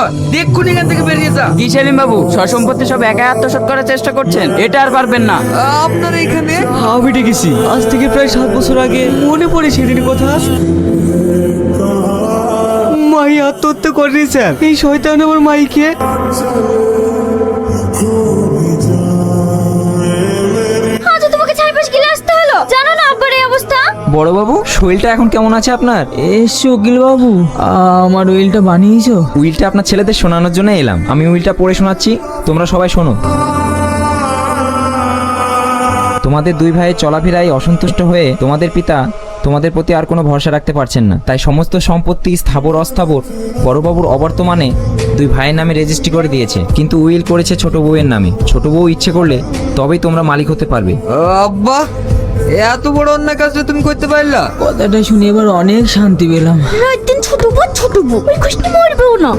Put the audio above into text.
কর, দেখুন এখান থেকে বেরিয়ে যা। কি সেলিম বাবু, সম্পত্তি সব একা আত্মসাৎ করার চেষ্টা করছেন? এটা আর পারবেন না। আপনারা এখানে? আমি ডেকেছি আজ থেকে প্রায় 7 বছর আগে। মনে পড়ে সেদিনের কথা। মাই আত্মহত্যা করেনি স্যার। এই শয়তান আমার মাইকে। আজ তোমাকে চারপাশ গিলে আসতে হলো, জানো না আব্বার এই অবস্থা। বড় বাবু, শরীরটা এখন কেমন আছে আপনার? এসো উকিল বাবু, আমার উইলটা বানিয়েছো? উইলটা আপনার ছেলেদের শোনানোর জন্য এলাম। আমি উইলটা পড়ে শোনাচ্ছি, তোমরা সবাই শোনো। তোমাদের দুই ভাইয়ের চলাফেরায় অসন্তুষ্ট হয়ে তোমাদের পিতা তোমাদের প্রতি আর কোনো ভরসা রাখতে পারছেন না। তাই সমস্ত সম্পত্তি স্থাবর অস্থাবর বড়বাবুর অবর্তমানে দুই ভাইয়ের নামে রেজিস্ট্রি করে দিয়েছে, কিন্তু উইল করেছে ছোট বউয়ের নামে। ছোট বউ ইচ্ছে করলে তবেই তোমরা মালিক হতে পারবে। আব্বা, এত বড় অন্যায় কাজটা তুমি করতে পারলা? কথাটা শুনে এবার অনেক শান্তি পেলাম। রাত দিন ছোট বউ ওই কষ্ট মরবেও না।